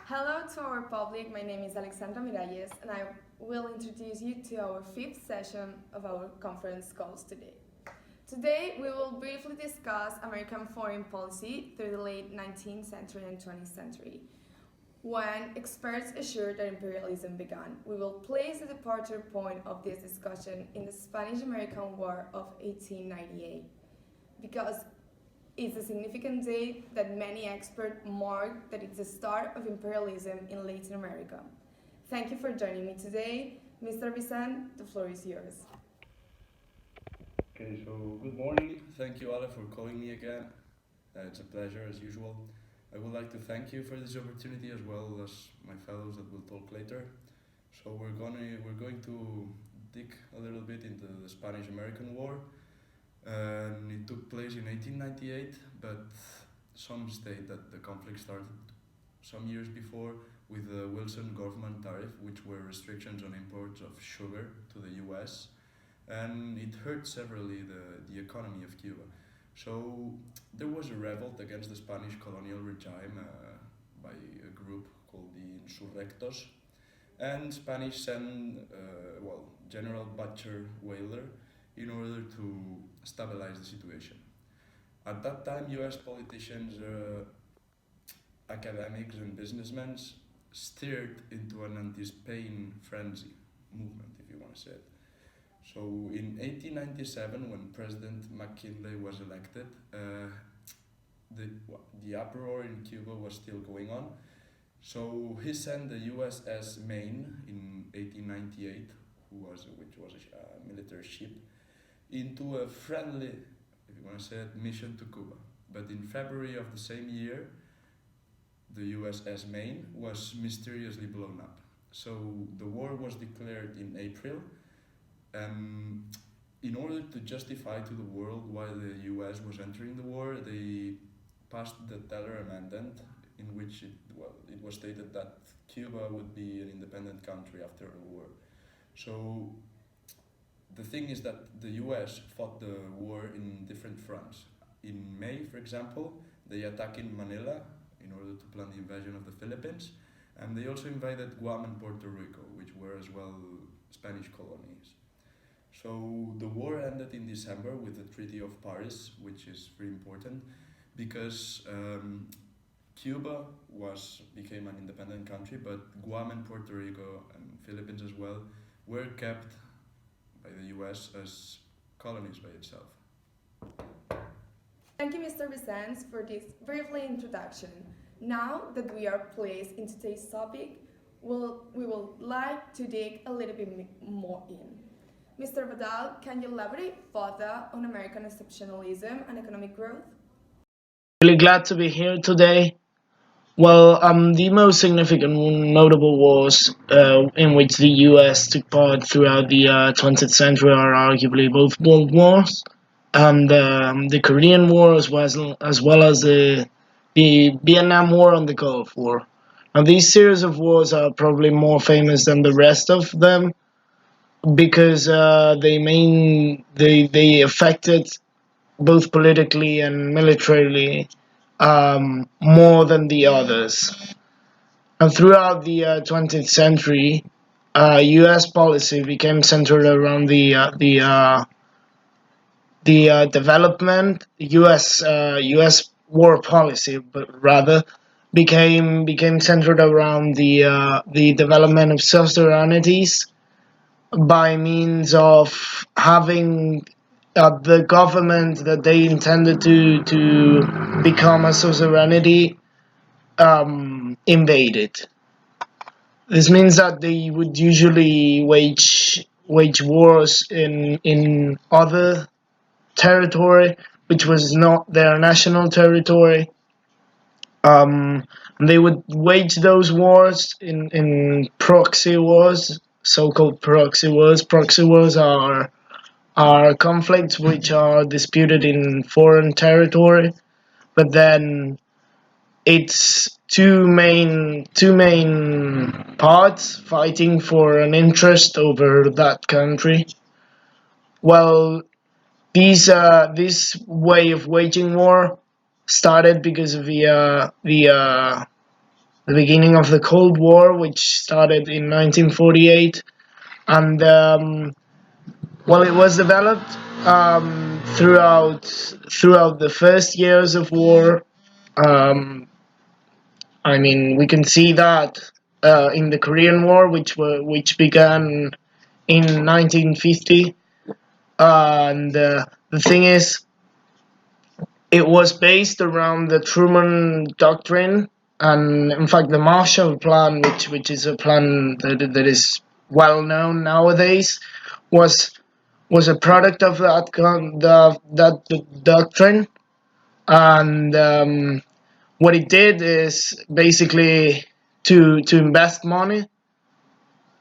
Hello to our public, my name is Alexandra Miralles and I will introduce you to our fifth session of our conference calls today. Today we will briefly discuss American foreign policy through the late 19th century and 20th century. When experts assured that imperialism began, we will place the departure point of this discussion in the Spanish-American War of 1898 because it's a significant date that many experts mark that it's the start of imperialism in Latin America. Thank you for joining me today. Mr. Visent, the floor is yours. Okay, so good morning. Thank you, Ale, for calling me again. It's a pleasure as usual. I would like to thank you for this opportunity as well as my fellows that will talk later. So we're going to dig a little bit into the Spanish-American War. And it took place in 1898, but some state that the conflict started some years before with the Wilson government tariff, which were restrictions on imports of sugar to the US, and it hurt severely the economy of Cuba. So there was a revolt against the Spanish colonial regime by a group called the Insurrectos, and Spanish sent, General Butcher Whaler in order to stabilize the situation. At that time, US politicians, academics, and businessmen steered into an anti-Spain frenzy movement, if you want to say it. So in 1897, when President McKinley was elected, the uproar in Cuba was still going on. So he sent the USS Maine in 1898, which was a military ship, into a friendly, if you want to say it, mission to Cuba. But in February of the same year, the USS Maine was mysteriously blown up. So the war was declared in April. In order to justify to the world why the US was entering the war, they passed the Teller Amendment, in which it was stated that Cuba would be an independent country after the war. So the thing is that the US fought the war in different fronts. In May, for example, they attacked in Manila in order to plan the invasion of the Philippines, and they also invaded Guam and Puerto Rico, which were as well Spanish colonies. So the war ended in December with the Treaty of Paris, which is very important because Cuba became an independent country, but Guam and Puerto Rico and Philippines as well were kept by the US as colonies by itself. Thank you, Mr. Visent, for this briefly introduction. Now that we are placed into today's topic, we will like to dig a little bit more in. Mr. Badal, can you elaborate further on American exceptionalism and economic growth? Really glad to be here today. Well, the most significant notable wars in which the U.S. took part throughout the 20th century are arguably both World Wars, the Korean War as well as the Vietnam War and the Gulf War. Now, these series of wars are probably more famous than the rest of them because they affected both politically and militarily more than the others. And throughout the 20th century, U.S. policy became centered around the development. U.S. war policy, but rather became centered around the development of self-sovereignties by means of having the government that they intended to become a suzerainty invaded. This means that they would usually wage wars in other territory, which was not their national territory. They would wage those wars in proxy wars, so-called proxy wars. Proxy wars are conflicts which are disputed in foreign territory, but then it's two main parts fighting for an interest over that country. Well, this way of waging war started because of the beginning of the Cold War, which started in 1948, and it was developed throughout the first years of war. Um, we can see that in the Korean War, which began in 1950, and the thing is, it was based around the Truman Doctrine, and in fact, the Marshall Plan, which is a plan that is well known nowadays, was a product of that doctrine, and what it did is basically to invest money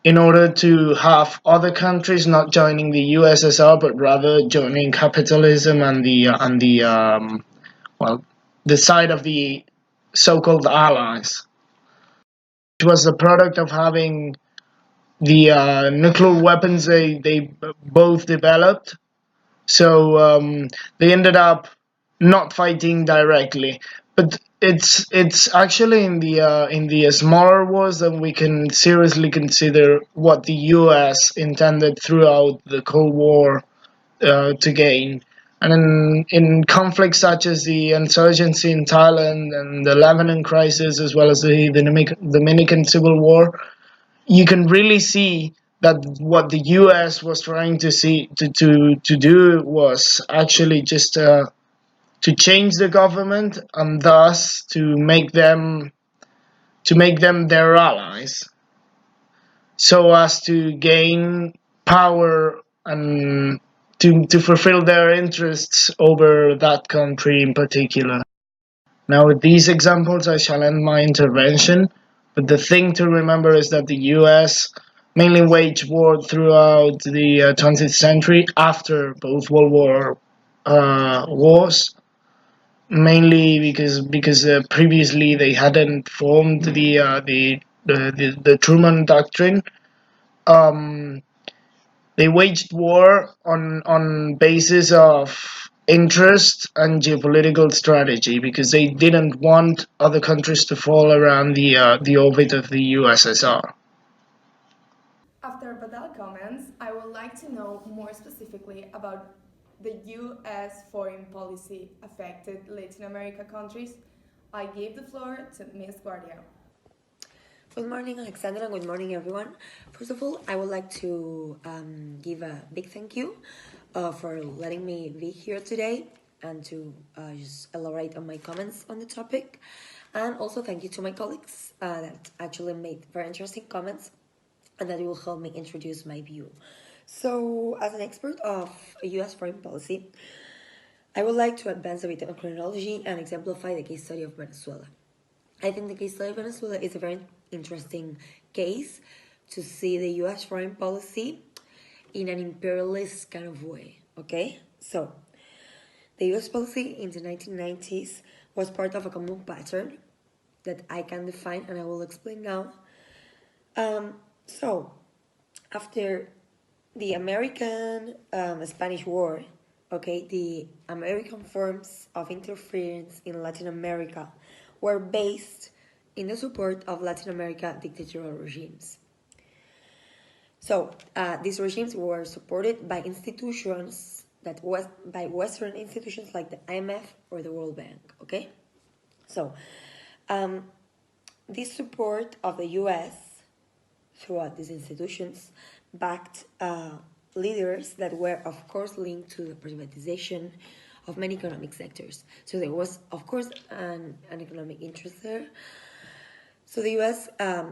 in order to have other countries not joining the USSR, but rather joining capitalism and the side of the so-called allies, which was the product of having the nuclear weapons they both developed. So they ended up not fighting directly, but it's actually in the smaller wars that we can seriously consider what the U.S. intended throughout the Cold War to gain. And in conflicts such as the insurgency in Thailand and the Lebanon crisis, as well as the Dominican Civil War, you can really see that what the U.S. was trying to do was actually just to change the government and thus to make them their allies, so as to gain power and to fulfill their interests over that country in particular. Now, with these examples, I shall end my intervention. But the thing to remember is that the US mainly waged war throughout the 20th century after both World War wars, mainly because previously they hadn't formed the Truman Doctrine. Um, they waged war on basis of interest and geopolitical strategy because they didn't want other countries to fall around the orbit of the USSR. After Badal comments, I would like to know more specifically about the US foreign policy affected Latin America countries. I give the floor to Ms. Guardia. Good morning, Alexandra, and good morning, everyone. First of all, I would like to give a big thank you for letting me be here today and to just elaborate on my comments on the topic. And also thank you to my colleagues that actually made very interesting comments and that will help me introduce my view. So, as an expert of US foreign policy, I would like to advance a bit on chronology and exemplify the case study of Venezuela. I think the case study of Venezuela is a very interesting case to see the US foreign policy in an imperialist kind of way, okay? So, the US policy in the 1990s was part of a common pattern that I can define and I will explain now. So, after the American Spanish War, okay, the American forms of interference in Latin America were based in the support of Latin America dictatorial regimes. So these regimes were supported by institutions by Western institutions like the IMF or the World Bank. Okay, so this support of the U.S. throughout these institutions backed leaders that were, of course, linked to the privatization of many economic sectors. So there was, of course, an economic interest there. So the U.S.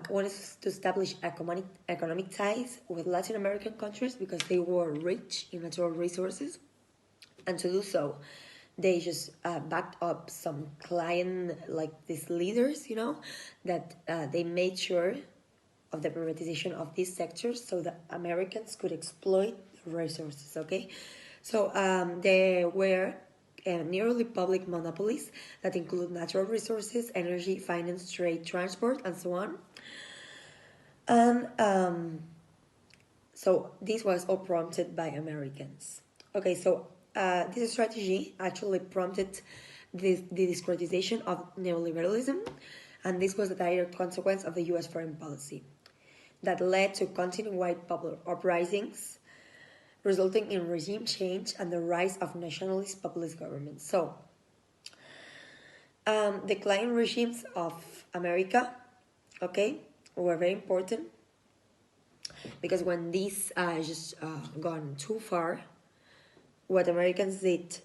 wanted to establish economic ties with Latin American countries because they were rich in natural resources. And to do so, they just backed up some client, like these leaders, that they made sure of the privatization of these sectors so that Americans could exploit the resources, okay? So there were nearly public monopolies that include natural resources, energy, finance, trade, transport, and so on. And so this was all prompted by Americans. Okay, so this strategy actually prompted the discreditization of neoliberalism and this was a direct consequence of the US foreign policy that led to continent-wide popular uprisings, resulting in regime change and the rise of nationalist populist governments. So, declining regimes of America, were very important, because when these just gone too far, what Americans did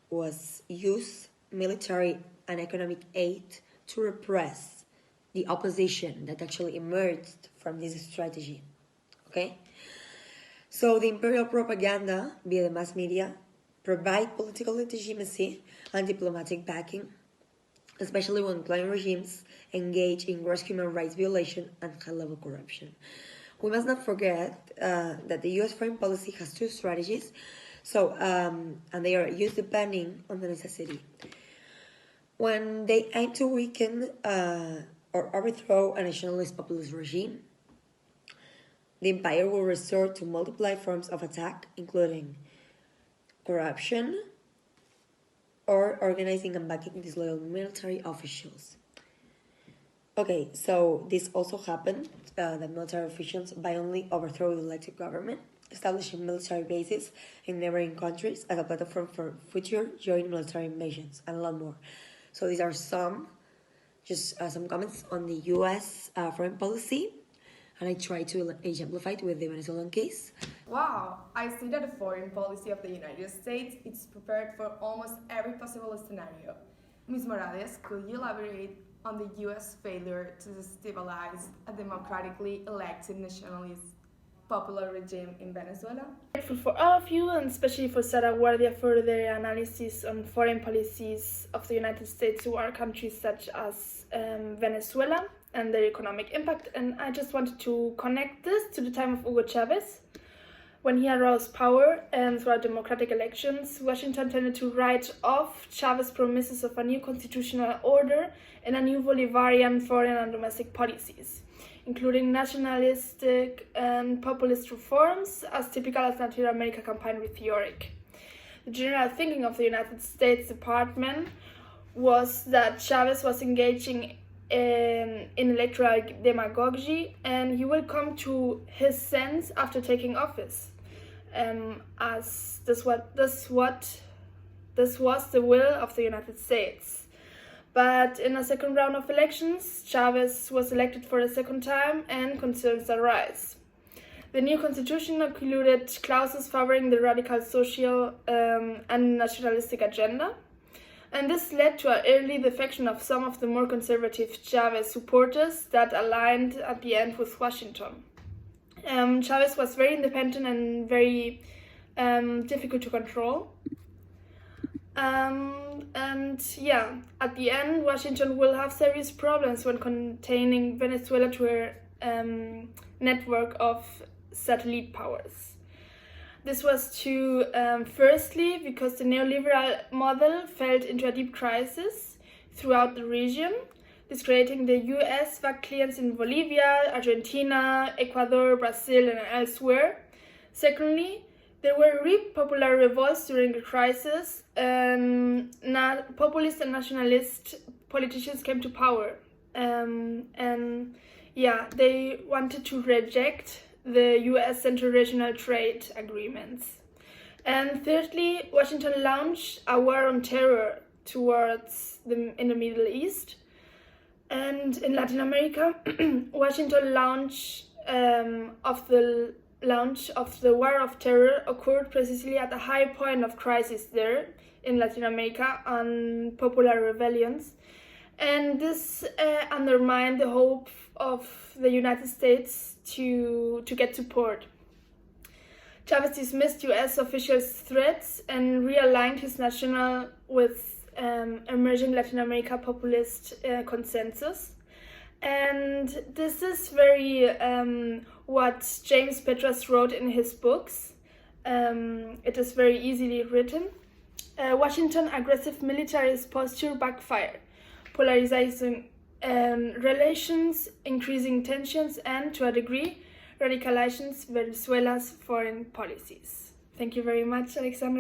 was use military and economic aid to repress the opposition that actually emerged from this strategy. So the imperial propaganda via the mass media provide political legitimacy and diplomatic backing, especially when declining regimes engage in gross human rights violation and high-level corruption. We must not forget that the U.S. foreign policy has two strategies, and they are used depending on the necessity. When they aim to weaken or overthrow a nationalist populist regime, the empire will resort to multiple forms of attack, including corruption or organizing and backing disloyal military officials. So this also happened, that military officials violently overthrow the elected government, establishing military bases in neighboring countries as a platform for future joint military invasions, and a lot more. So these are some comments on the U.S. Foreign policy, and I try to exemplify it with the Venezuelan case. Wow, I see that the foreign policy of the United States is prepared for almost every possible scenario. Ms. Morales, could you elaborate on the U.S. failure to destabilize a democratically elected nationalist popular regime in Venezuela? Grateful for all of you, and especially for Sara Guardia for their analysis on foreign policies of the United States toward countries such as Venezuela and their economic impact. And I just wanted to connect this to the time of Hugo Chavez. When he aroused power and throughout democratic elections, Washington tended to write off Chavez's promises of a new constitutional order and a new Bolivarian foreign and domestic policies, including nationalistic and populist reforms, as typical as Latin America campaign rhetoric. The general thinking of the United States Department was that Chavez was engaging in electoral demagogy, and he will come to his sense after taking office, as this was the will of the United States. But in a second round of elections, Chavez was elected for a second time, and concerns arise. The new constitution included clauses favoring the radical social and nationalistic agenda, and this led to an early defection of some of the more conservative Chavez supporters that aligned at the end with Washington. Chavez was very independent and very difficult to control. At the end, Washington will have serious problems when containing Venezuela to her network of satellite powers. This was firstly, because the neoliberal model fell into a deep crisis throughout the region, discrediting the US clients in Bolivia, Argentina, Ecuador, Brazil, and elsewhere. Secondly, there were popular revolts during the crisis, and populist and nationalist politicians came to power. They wanted to reject the US Central Regional Trade Agreements. And thirdly, Washington launched a war on terror in the Middle East. And in Latin America, Washington launch of the war of terror occurred precisely at a high point of crisis there in Latin America on popular rebellions. And this undermined the hope of the United States to get support. Chavez dismissed US officials' threats and realigned his national with emerging Latin America populist consensus. And this is very what James Petras wrote in his books. It is very easily written. Washington's aggressive militarist posture backfired, polarizing relations, increasing tensions, and, to a degree, radicalizing Venezuela's foreign policies. Thank you very much, Alexandra.